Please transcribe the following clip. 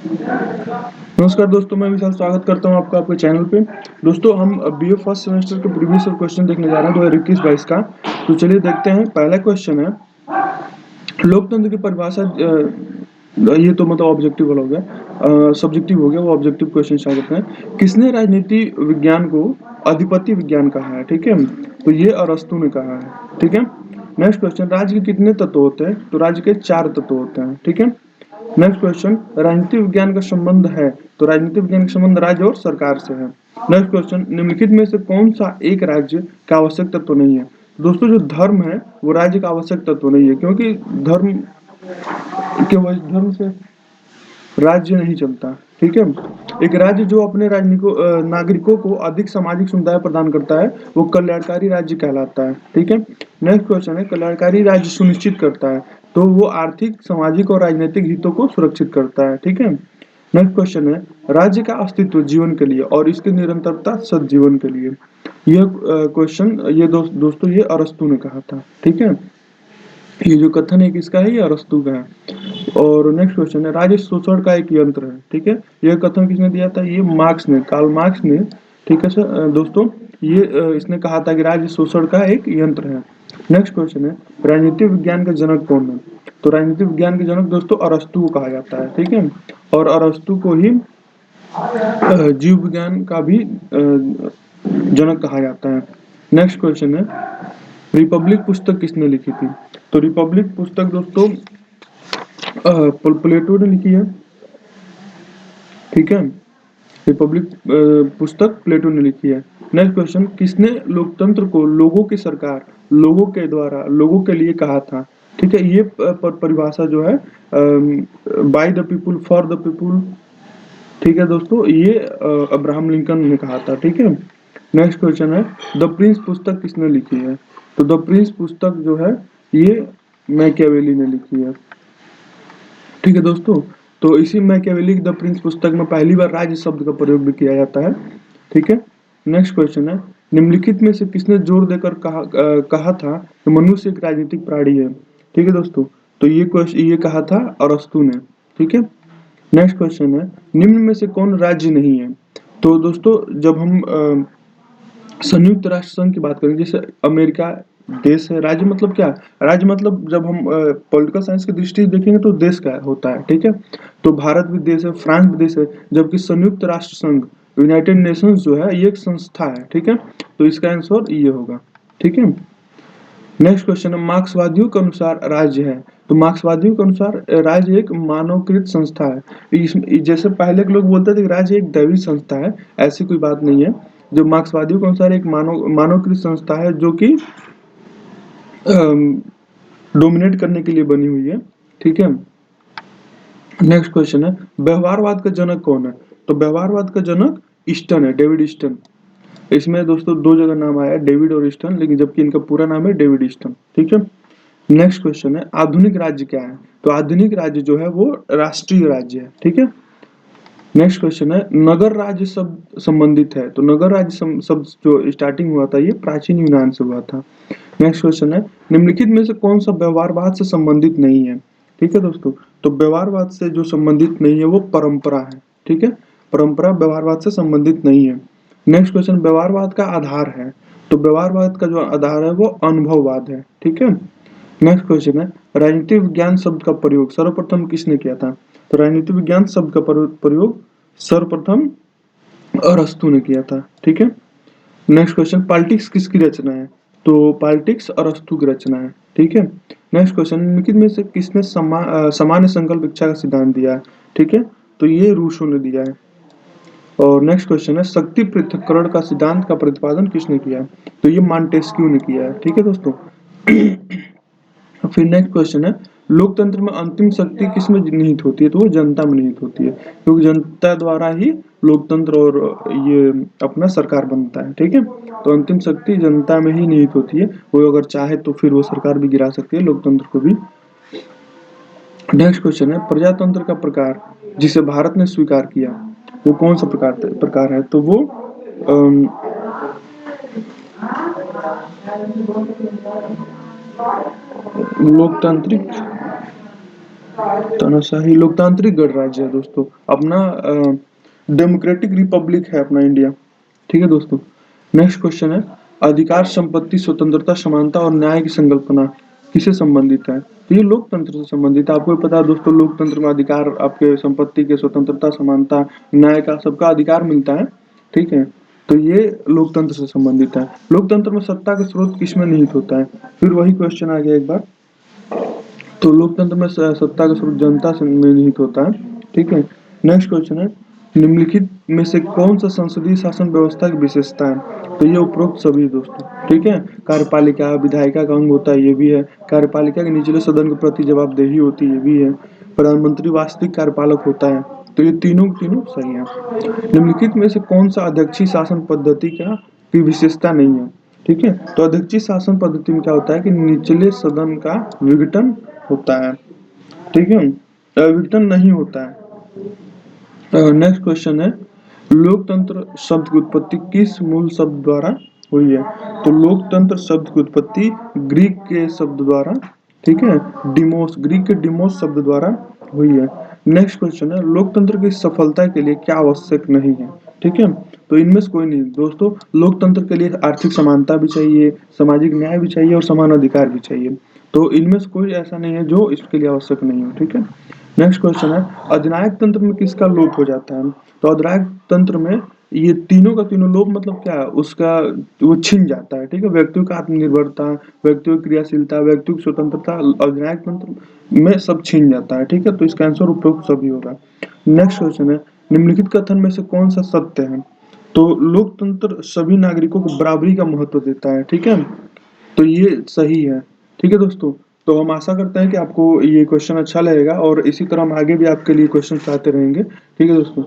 नमस्कार दोस्तों, मैं विशाल स्वागत करता हूं आपका आपके चैनल पे। दोस्तों हम बीए फर्स्ट सेमेस्टर के प्रीवियस ईयर क्वेश्चन देखने जा रहे हैं 2021-22 का। तो चलिए देखते हैं। पहला क्वेश्चन है, लोकतंत्र की परिभाषा ये तो मतलब ऑब्जेक्टिव वाला हो गया, सब्जेक्टिव हो गया, वो ऑब्जेक्टिव क्वेश्चन स्टार्ट करते हैं। किसने राजनीति विज्ञान को अधिपति विज्ञान कहा है? ठीक है, तो ये अरस्तू ने कहा है। ठीक है। नेक्स्ट क्वेश्चन, राज्य के कितने तत्व होते हैं? तो राज्य के 4 तत्व होते हैं। ठीक है। नेक्स्ट क्वेश्चन, राजनीति विज्ञान का संबंध है? तो राजनीति विज्ञान का संबंध राज्य और सरकार से है। नेक्स्ट क्वेश्चन, निम्नलिखित में से कौन सा एक राज्य का आवश्यक तत्व नहीं है? दोस्तों जो धर्म है वो राज्य का आवश्यक तत्व नहीं है, क्योंकि धर्म के वजह धर्म से राज्य नहीं चलता। ठीक है। एक राज्य जो अपने नागरिकों को अधिक सामाजिक सुविधाएं प्रदान करता है वो कल्याणकारी राज्य कहलाता है। ठीक है। नेक्स्ट क्वेश्चन है, कल्याणकारी राज्य सुनिश्चित करता है, तो वो आर्थिक, सामाजिक और राजनीतिक हितों को सुरक्षित करता है। ठीक है। नेक्स्ट क्वेश्चन है, राज्य का अस्तित्व जीवन के लिए और इसकी निरंतरता सद्जीवन के लिए। यह क्वेश्चन ये दोस्तों ये अरस्तु ने कहा था। ठीक है। ये जो कथन है किसका है? ये अरस्तु का है। और नेक्स्ट क्वेश्चन है, राज्य शोषण का एक यंत्र है। ठीक है। यह कथन किसने दिया था? ये मार्क्स ने, कार्ल मार्क्स ने। ठीक है सर। दोस्तों ये इसने कहा था कि राज्य शोषण का एक यंत्र है। नेक्स्ट क्वेश्चन है, राजनीतिक विज्ञान का जनक कौन है? तो राजनीतिक विज्ञान के जनक दोस्तों अरस्तु को कहा जाता है। ठीक है। और अरस्तु को ही जीव विज्ञान का भी जनक कहा जाता है। नेक्स्ट क्वेश्चन है, रिपब्लिक पुस्तक किसने लिखी थी? तो रिपब्लिक पुस्तक दोस्तों प्लेटो ने लिखी है। ठीक है। रिपब्लिक पुस्तक प्लेटो ने लिखी है। नेक्स्ट क्वेश्चन, किसने लोकतंत्र को लोगों की सरकार, लोगों के द्वारा, लोगों के लिए कहा था? ठीक है। ये परिभाषा जो है by the people for the people. ठीक है दोस्तों, ये अब्राहम लिंकन ने कहा था। ठीक है। नेक्स्ट क्वेश्चन है, द प्रिंस पुस्तक किसने लिखी है? तो द प्रिंस पुस्तक जो है ये मैकियावेली ने लिखी है। ठीक है दोस्तों, तो इसी मैकियावेली द प्रिंस पुस्तक में पहली बार राज्य शब्द का प्रयोग भी किया जाता है। ठीक है। नेक्स्ट क्वेश्चन है, निम्नलिखित में से किसने जोर देकर कहा था कि मनुष्य एक राजनीतिक प्राणी है? ठीक है दोस्तों, तो ये कहा था अरस्तु ने। ठीक है। नेक्स्ट क्वेश्चन है, निम्न में से कौन राज्य नहीं है? तो दोस्तों जब हम संयुक्त राष्ट्र संघ की बात करें, जैसे अमेरिका देश है, राज्य मतलब क्या? राज्य मतलब जब हम पॉलिटिकल साइंस की दृष्टि से देखेंगे तो देश का होता है। ठीक है। तो भारत भी देश है, फ्रांस भी देश है, जबकि संयुक्त राष्ट्र संघ, यूनाइटेड नेशंस जो है ये एक संस्था है। ठीक है। तो इसका आंसर ये होगा। ठीक है। नेक्स्ट क्वेश्चन है, मार्क्सवादियों के अनुसार राज्य है? तो मार्क्सवादियों के अनुसार राज्य एक मानवकृत संस्था है। जैसे पहले के लोग बोलते थे कि राज्य एक दैवी संस्था है, ऐसी कोई बात नहीं है। जो मार्क्सवादियों के अनुसार एक मानवकृत संस्था है जो कि डोमिनेट करने के लिए बनी हुई है। ठीक है। नेक्स्ट क्वेश्चन है, व्यवहारवाद का जनक कौन है? तो व्यवहारवाद का जनक ईस्टन है, डेविड ईस्टन। इसमें दोस्तों 2 जगह नाम आया है, डेविड और ईस्टन, लेकिन जबकि इनका पूरा नाम है डेविड ईस्टन। ठीक है। नेक्स्ट क्वेश्चन है, आधुनिक राज्य क्या है? तो आधुनिक राज्य जो है वो राष्ट्रीय राज्य है। ठीक है। नेक्स्ट क्वेश्चन है, नगर राज्य शब्द संबंधित है? तो नगर राज्य शब्द जो स्टार्टिंग हुआ था ये प्राचीन यूनान से हुआ था। नेक्स्ट क्वेश्चन है, निम्नलिखित में से कौन सा व्यवहारवाद से संबंधित नहीं है? ठीक है दोस्तों, तो व्यवहारवाद से जो संबंधित नहीं है वो परंपरा है। ठीक है। परंपरा व्यवहारवाद से संबंधित नहीं है। नेक्स्ट क्वेश्चन, व्यवहारवाद का आधार है? तो व्यवहारवाद का जो आधार है वो अनुभववाद है। ठीक है। नेक्स्ट क्वेश्चन है, राजनीतिक विज्ञान शब्द का प्रयोग सर्वप्रथम किसने किया था? तो राजनीतिक विज्ञान शब्द का प्रयोग सर्वप्रथम अरस्तु ने किया था। ठीक है। नेक्स्ट क्वेश्चन, पॉलिटिक्स किसकी रचना है? तो पॉलिटिक्स अरस्तु की रचना है। ठीक है। नेक्स्ट क्वेश्चन, निम्नलिखित में से किसने सामान्य संकल्प इच्छा का सिद्धांत दिया है? ठीक है, तो ये रूसो ने दिया है। और नेक्स्ट क्वेश्चन है, शक्ति पृथक्करण का सिद्धांत का प्रतिपादन किसने किया है? तो ये मॉन्टेस्क्यू ने किया है। ठीक है दोस्तों। फिर नेक्स्ट क्वेश्चन है, लोकतंत्र में अंतिम शक्ति किसमें निहित होती है? तो वो जनता में निहित होती है, क्योंकि जनता द्वारा ही लोकतंत्र और ये अपना सरकार बनता है। ठीक है। तो अंतिम शक्ति जनता में ही निहित होती है, वो अगर चाहे तो फिर वो सरकार भी गिरा सकती है, लोकतंत्र को भी। नेक्स्ट क्वेश्चन है, प्रजातंत्र का प्रकार जिसे भारत ने स्वीकार किया वो कौन सा प्रकार है? तो वो लोकतांत्रिक तानाशाही लोकतांत्रिक गणराज्य है दोस्तों अपना, डेमोक्रेटिक रिपब्लिक है अपना इंडिया। ठीक है दोस्तों। नेक्स्ट क्वेश्चन है, अधिकार, संपत्ति, स्वतंत्रता, समानता और न्याय की संकल्पना किससे संबंधित है? तो ये लोकतंत्र से संबंधित है। आपको भी पता है दोस्तों, लोकतंत्र में अधिकार आपके संपत्ति के, स्वतंत्रता, समानता, न्याय का, सबका अधिकार मिलता है। ठीक है, तो ये लोकतंत्र से संबंधित है। लोकतंत्र में सत्ता का स्रोत किसमें निहित होता है? फिर वही क्वेश्चन आ गया एक बार। तो लोकतंत्र में सत्ता का स्रोत जनता से निहित होता है। ठीक है। नेक्स्ट क्वेश्चन है, निम्नलिखित में से कौन सा संसदीय शासन व्यवस्था की विशेषता है? तो ये उपरोक्त सभी दोस्तों। ठीक है। कार्यपालिका विधायिका का अंग होता है, ये भी है। कार्यपालिका के निचले सदन के प्रति जवाबदेही होती है, ये भी है। प्रधानमंत्री वास्तविक कार्यपालक होता है। तो ये तीनों तीनों सही है। निम्नलिखित में से कौन सा अध्यक्षीय शासन पद्धति की विशेषता नहीं है? ठीक है। तो अध्यक्षीय शासन पद्धति में क्या होता है कि निचले सदन का विघटन होता है। ठीक है, विघटन नहीं होता है। नेक्स्ट क्वेश्चन है, लोकतंत्र शब्द की उत्पत्ति किस मूल शब्द द्वारा हुई है? तो लोकतंत्र शब्द की उत्पत्ति ग्रीक के शब्द द्वारा, ठीक है, डिमोस, ग्रीक के डिमोस शब्द द्वारा हुई है। नेक्स्ट क्वेश्चन है, लोकतंत्र की सफलता के लिए क्या आवश्यक नहीं है? ठीक है, तो इनमें से कोई नहीं दोस्तों। लोकतंत्र के लिए आर्थिक समानता भी चाहिए, सामाजिक न्याय भी चाहिए और समान अधिकार भी चाहिए। तो इनमें से कोई ऐसा नहीं है जो इसके लिए आवश्यक नहीं हो। ठीक है। नेक्स्ट क्वेश्चन है, अधिनायक तंत्र में किसका लोप हो जाता है? तो अधिनायक तंत्र में ये तीनों का तीनों लोप मतलब क्या है, उसका वो छिन जाता है। ठीक है, व्यक्तियों का आत्मनिर्भरता, व्यक्तियों की क्रियाशीलता, व्यक्तियों की स्वतंत्रता अधिनायक तंत्र में सब छिन जाता है। ठीक है, तो इसका आंसर उपरोक्त सभी होगा। नेक्स्ट क्वेश्चन है, निम्नलिखित कथन में से कौन सा सत्य है? तो लोकतंत्र सभी नागरिकों को बराबरी का महत्व देता है। ठीक है, तो ये सही है। ठीक है दोस्तों, तो हम आशा करते हैं कि आपको ये क्वेश्चन अच्छा लगेगा और इसी तरह हम आगे भी आपके लिए क्वेश्चन लाते रहेंगे। ठीक है दोस्तों।